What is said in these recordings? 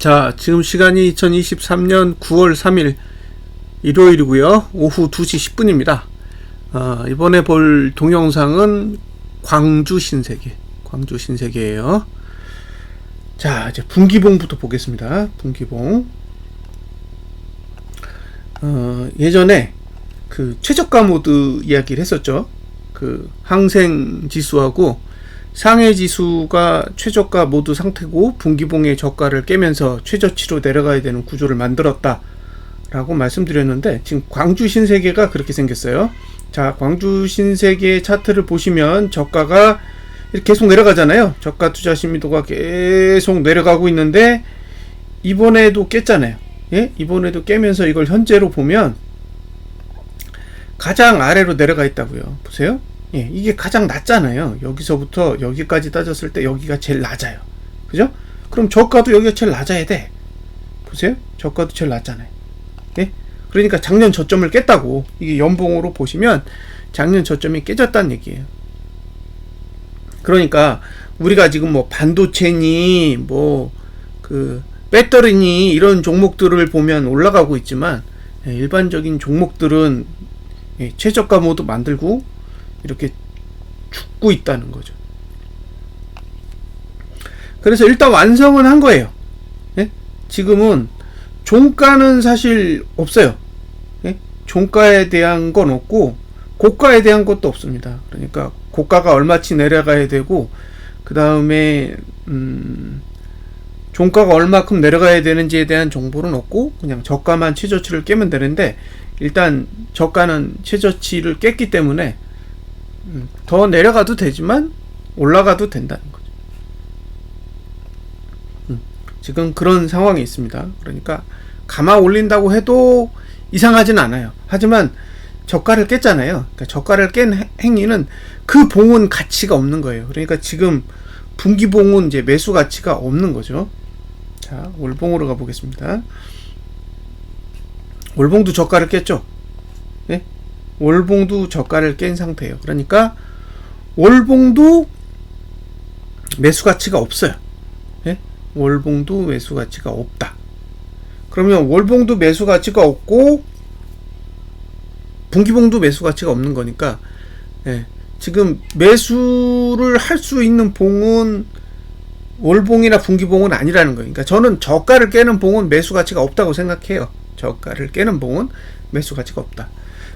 자, 지금 시간이 2023년 9월 3일 일요일이고요. 오후 2시 10분입니다. 이번에 볼 동영상은 광주 신세계예요. 자, 이제 분기봉부터 보겠습니다. 분기봉. 예전에 그 최저가 모드 이야기를 했었죠. 그 항생 지수하고 상해 지수가 최저가 모드 상태고 분기봉의 저가를 깨면서 최저치로 내려가야 되는 구조를 만들었다 라고 말씀드렸는데, 지금 광주 신세계가 그렇게 생겼어요. 자, 광주 신세계 차트를 보시면 저가가 이렇게 계속 내려가잖아요. 저가 투자 신미도가 계속 내려가고 있는데 이번에도 깼잖아요. 예? 이번에도 깨면서 이걸 현재로 보면 가장 아래로 내려가 있다고요. 보세요. 예, 이게 가장 낮잖아요. 여기서부터 여기까지 따졌을 때 여기가 제일 낮아요. 그죠? 그럼 저가도 여기가 제일 낮아야 돼. 보세요. 저가도 제일 낮잖아요. 예? 그러니까 작년 저점을 깼다고. 이게 연봉으로 보시면 작년 저점이 깨졌다는 얘기예요. 그러니까 우리가 지금 뭐 반도체니 뭐 그 배터리니 이런 종목들을 보면 올라가고 있지만, 일반적인 종목들은 최저가 모드 만들고 이렇게 죽고 있다는 거죠. 그래서 일단 완성은 한 거예요. 예? 지금은 종가는 사실 없어요. 예? 종가에 대한 건 없고 고가에 대한 것도 없습니다. 그러니까 고가가 얼마치 내려가야 되고, 그 다음에 종가가 얼마큼 내려가야 되는지에 대한 정보는 없고 그냥 저가만 최저치를 깨면 되는데, 일단 저가는 최저치를 깼기 때문에 더 내려가도 되지만 올라가도 된다는 거죠. 지금 그런 상황이 있습니다. 그러니까 감아 올린다고 해도 이상하진 않아요. 하지만 저가를 깼잖아요. 그러니까 저가를 깬 행위는 그 봉은 가치가 없는 거예요. 그러니까 지금 분기봉은 이제 매수 가치가 없는 거죠. 자, 월봉으로 가보겠습니다. 월봉도 저가를 깼죠. 예? 월봉도 저가를 깬 상태예요. 그러니까 월봉도 매수 가치가 없어요. 예? 월봉도 매수 가치가 없다. 그러면 월봉도 매수 가치가 없고 분기봉도 매수 가치가 없는 거니까, 예, 지금 매수를 할 수 있는 봉은 월봉이나 분기봉은 아니라는 거예요. 그러니까 저는 저가를 깨는 봉은 매수 가치가 없다고 생각해요. 저가를 깨는 봉은 매수 가치가 없다.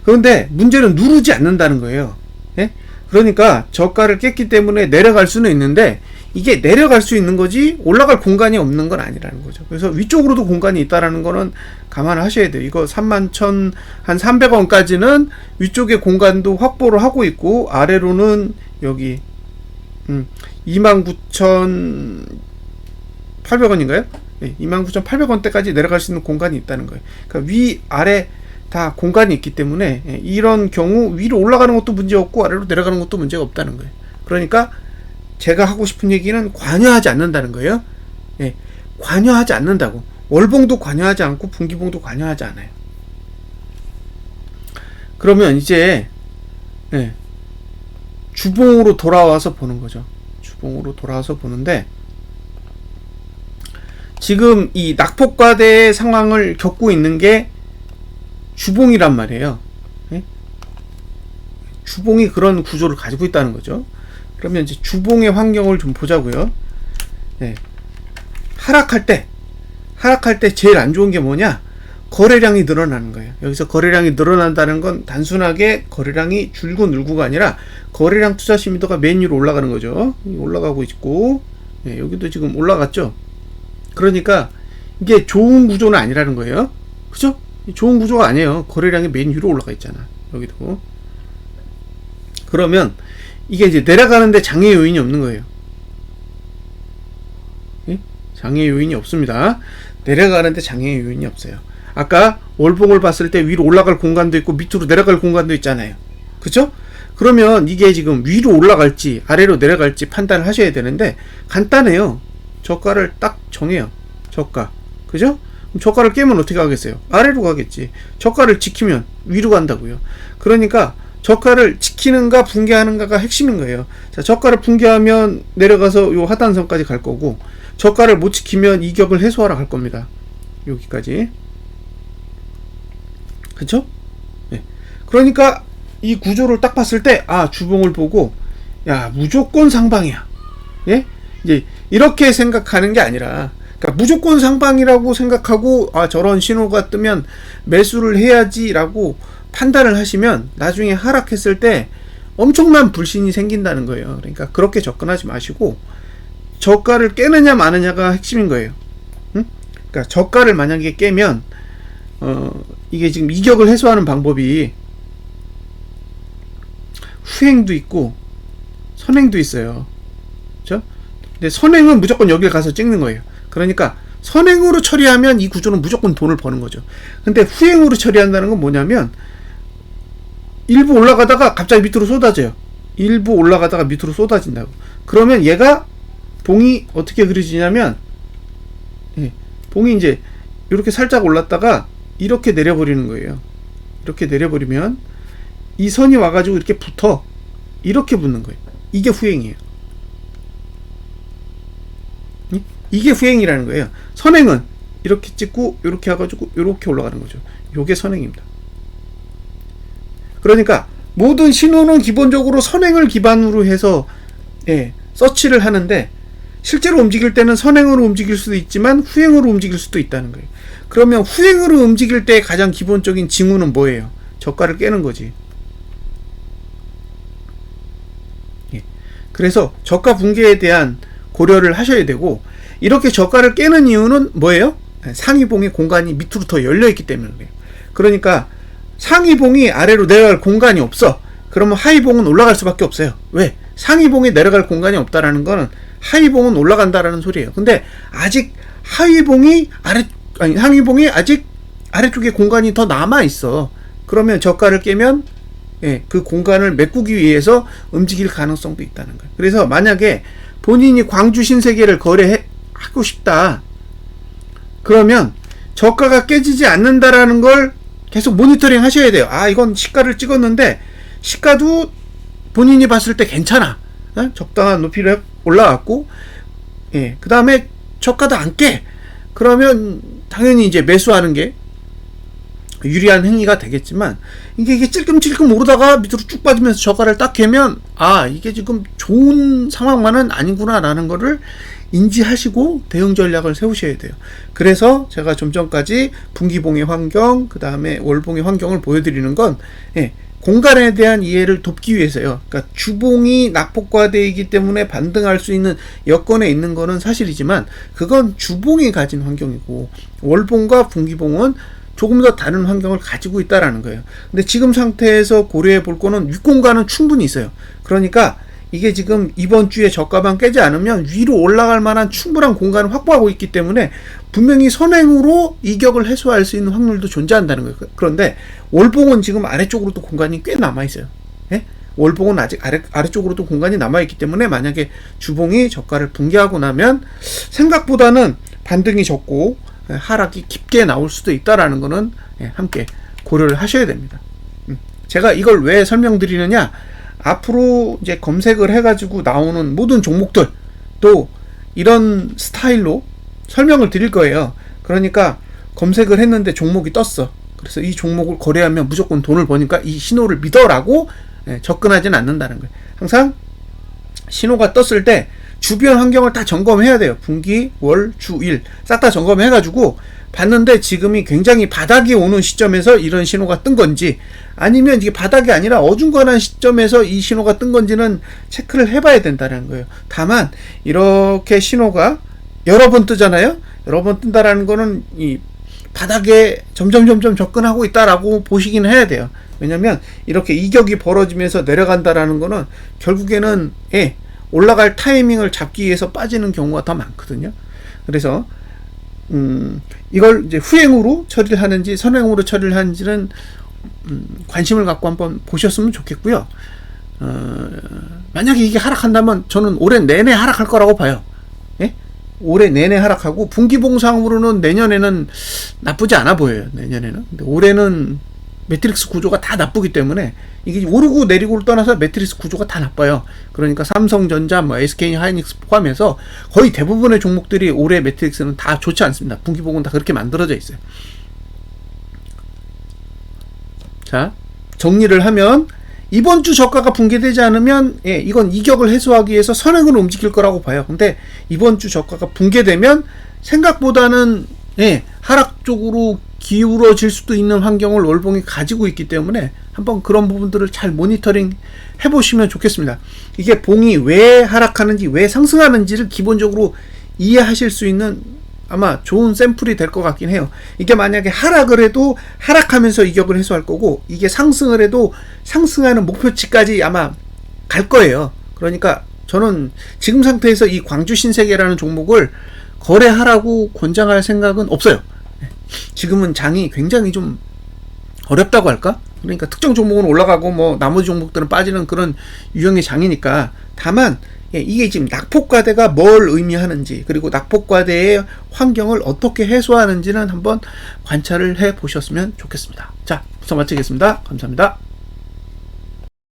그런데 문제는 누르지 않는다는 거예요. 예? 그러니까 저가를 깼기 때문에 내려갈 수는 있는데, 이게 내려갈 수 있는 거지 올라갈 공간이 없는 건 아니라는 거죠. 그래서 위쪽으로도 공간이 있다라는 거는 감안하셔야 돼요. 이거 31,300원까지는 위쪽에 공간도 확보를 하고 있고, 아래로는 여기 29,800원인가요? 네, 29,800원대까지 내려갈 수 있는 공간이 있다는 거예요. 그러니까 위, 아래 다 공간이 있기 때문에 이런 경우 위로 올라가는 것도 문제 없고 아래로 내려가는 것도 문제가 없다는 거예요. 그러니까 제가 하고 싶은 얘기는 관여하지 않는다는 거예요. 예, 관여하지 않는다고. 월봉도 관여하지 않고 분기봉도 관여하지 않아요. 그러면 이제 주봉으로 돌아와서 보는 거죠. 주봉으로 돌아와서 보는데, 지금 이 낙폭과대의 상황을 겪고 있는 게 주봉이란 말이에요. 예? 주봉이 그런 구조를 가지고 있다는 거죠. 그러면 이제 주봉의 환경을 좀 보자고요. 예. 하락할 때 제일 안 좋은 게 뭐냐? 거래량이 늘어나는 거예요. 여기서 거래량이 늘어난다는 건 단순하게 거래량이 줄고 늘고가 아니라 거래량 투자 신미도가 맨 위로 올라가는 거죠. 올라가고 있고, 예, 여기도 지금 올라갔죠. 그러니까 이게 좋은 구조는 아니라는 거예요. 그죠? 좋은 구조가 아니에요. 거래량이 맨 위로 올라가 있잖아. 여기도. 그러면 이게 이제 내려가는데 장애 요인이 없는 거예요. 예? 장애 요인이 없습니다. 내려가는데 장애 요인이 없어요. 아까 월봉을 봤을 때 위로 올라갈 공간도 있고 밑으로 내려갈 공간도 있잖아요. 그쵸? 그러면 이게 지금 위로 올라갈지 아래로 내려갈지 판단을 하셔야 되는데, 간단해요. 저가를 딱 정해요. 저가. 그죠? 그럼 저가를 깨면 어떻게 하겠어요? 아래로 가겠지. 저가를 지키면 위로 간다고요. 그러니까 저가를 지키는가 붕괴하는가가 핵심인 거예요. 자, 저가를 붕괴하면 내려가서 요 하단선까지 갈 거고, 저가를 못 지키면 이격을 해소하러 갈 겁니다. 여기까지. 그쵸? 네. 그러니까 이 구조를 딱 봤을 때, 아, 주봉을 보고, 야, 무조건 상방이야. 예? 이제 이렇게 생각하는 게 아니라, 그러니까 무조건 상방이라고 생각하고, 아, 저런 신호가 뜨면 매수를 해야지라고 판단을 하시면 나중에 하락했을 때 엄청난 불신이 생긴다는 거예요. 그러니까 그렇게 접근하지 마시고, 저가를 깨느냐 마느냐가 핵심인 거예요. 응? 그러니까 저가를 만약에 깨면 이게 지금 이격을 해소하는 방법이 후행도 있고 선행도 있어요. 그렇죠? 근데 선행은 무조건 여길 가서 찍는 거예요. 그러니까 선행으로 처리하면 이 구조는 무조건 돈을 버는 거죠. 근데 후행으로 처리한다는 건 뭐냐면, 일부 올라가다가 갑자기 밑으로 쏟아져요. 일부 올라가다가 밑으로 쏟아진다고. 그러면 얘가 봉이 어떻게 그려지냐면, 봉이 이제 이렇게 살짝 올랐다가 이렇게 내려버리는 거예요. 이렇게 내려버리면 이 선이 와가지고 이렇게 붙어. 이렇게 붙는 거예요. 이게 후행이에요. 이게 후행이라는 거예요. 선행은 이렇게 찍고 이렇게 해가지고 이렇게 올라가는 거죠. 이게 선행입니다. 그러니까 모든 신호는 기본적으로 선행을 기반으로 해서 서치를 하는데, 실제로 움직일 때는 선행으로 움직일 수도 있지만 후행으로 움직일 수도 있다는 거예요. 그러면 후행으로 움직일 때 가장 기본적인 징후는 뭐예요? 저가를 깨는 거지. 그래서 저가 붕괴에 대한 고려를 하셔야 되고, 이렇게 저가를 깨는 이유는 뭐예요? 상위봉의 공간이 밑으로 더 열려있기 때문에 그래요. 그러니까 상위봉이 아래로 내려갈 공간이 없어. 그러면 하위봉은 올라갈 수밖에 없어요. 왜? 상위봉이 내려갈 공간이 없다라는 거는 하위봉은 올라간다라는 소리예요. 근데 아직 상위봉이 아직 아래쪽에 공간이 더 남아 있어. 그러면 저가를 깨면 그 공간을 메꾸기 위해서 움직일 가능성도 있다는 거예요. 그래서 만약에 본인이 광주 신세계를 거래하고 싶다, 그러면 저가가 깨지지 않는다라는 걸 계속 모니터링 하셔야 돼요. 아, 이건 시가를 찍었는데 시가도 본인이 봤을 때 괜찮아. 적당한 높이로 올라왔고, 그 다음에 저가도 안 깨. 그러면 당연히 이제 매수하는 게 유리한 행위가 되겠지만, 이게 찔끔찔끔 오르다가 밑으로 쭉 빠지면서 저가를 딱 깨면, 아, 이게 지금 좋은 상황만은 아니구나 라는 거를 인지하시고 대응 전략을 세우셔야 돼요. 그래서 제가 좀 전까지 분기봉의 환경, 그 다음에 월봉의 환경을 보여드리는 건 공간에 대한 이해를 돕기 위해서요. 그러니까 주봉이 낙폭과대에 있기 때문에 반등할 수 있는 여건에 있는 거는 사실이지만, 그건 주봉이 가진 환경이고 월봉과 분기봉은 조금 더 다른 환경을 가지고 있다라는 거예요. 근데 지금 상태에서 고려해 볼 거는 윗공간은 충분히 있어요. 그러니까 이게 지금 이번 주에 저가만 깨지 않으면 위로 올라갈 만한 충분한 공간을 확보하고 있기 때문에 분명히 선행으로 이격을 해소할 수 있는 확률도 존재한다는 거예요. 그런데 월봉은 지금 아래쪽으로도 공간이 꽤 남아있어요. 월봉은 아직 아래쪽으로도 공간이 남아있기 때문에 만약에 주봉이 저가를 붕괴하고 나면 생각보다는 반등이 적고 하락이 깊게 나올 수도 있다라는 거는 함께 고려를 하셔야 됩니다. 제가 이걸 왜 설명드리느냐, 앞으로 이제 검색을 해가지고 나오는 모든 종목들 또 이런 스타일로 설명을 드릴 거예요. 그러니까 검색을 했는데 종목이 떴어. 그래서 이 종목을 거래하면 무조건 돈을 버니까 이 신호를 믿어라고 접근하지는 않는다는 거예요. 항상 신호가 떴을 때 주변 환경을 다 점검해야 돼요. 분기, 월, 주, 일 싹 다 점검해가지고 봤는데 지금이 굉장히 바닥이 오는 시점에서 이런 신호가 뜬 건지, 아니면 이게 바닥이 아니라 어중간한 시점에서 이 신호가 뜬 건지는 체크를 해봐야 된다는 거예요. 다만 이렇게 신호가 여러 번 뜨잖아요. 여러 번 뜬다라는 거는 이 바닥에 점점 접근하고 있다라고 보시긴 해야 돼요. 왜냐면 이렇게 이격이 벌어지면서 내려간다라는 거는 결국에는 올라갈 타이밍을 잡기 위해서 빠지는 경우가 더 많거든요. 그래서 이걸 이제 후행으로 처리를 하는지 선행으로 처리를 하는지는 관심을 갖고 한번 보셨으면 좋겠고요. 만약에 이게 하락한다면 저는 올해 내내 하락할 거라고 봐요. 올해 내내 하락하고 분기봉상으로는 내년에는 나쁘지 않아 보여요. 내년에는. 근데 올해는 매트릭스 구조가 다 나쁘기 때문에 이게 오르고 내리고를 떠나서 매트릭스 구조가 다 나빠요. 그러니까 삼성전자, 뭐 SK 하이닉스 포함해서 거의 대부분의 종목들이 올해 매트릭스는 다 좋지 않습니다. 분기보고는 다 그렇게 만들어져 있어요. 자, 정리를 하면 이번 주 저가가 붕괴되지 않으면 이건 이격을 해소하기 위해서 선행으로 움직일 거라고 봐요. 근데 이번 주 저가가 붕괴되면 생각보다는 하락 쪽으로 기울어질 수도 있는 환경을 월봉이 가지고 있기 때문에 한번 그런 부분들을 잘 모니터링 해보시면 좋겠습니다. 이게 봉이 왜 하락하는지 왜 상승하는지를 기본적으로 이해하실 수 있는 아마 좋은 샘플이 될 것 같긴 해요. 이게 만약에 하락을 해도 하락하면서 이격을 해소할 거고, 이게 상승을 해도 상승하는 목표치까지 아마 갈 거예요. 그러니까 저는 지금 상태에서 이 광주 신세계라는 종목을 거래하라고 권장할 생각은 없어요. 지금은 장이 굉장히 좀 어렵다고 할까? 그러니까 특정 종목은 올라가고 뭐 나머지 종목들은 빠지는 그런 유형의 장이니까. 다만 이게 지금 낙폭과대가 뭘 의미하는지, 그리고 낙폭과대의 환경을 어떻게 해소하는지는 한번 관찰을 해 보셨으면 좋겠습니다. 자, 우선 마치겠습니다. 감사합니다.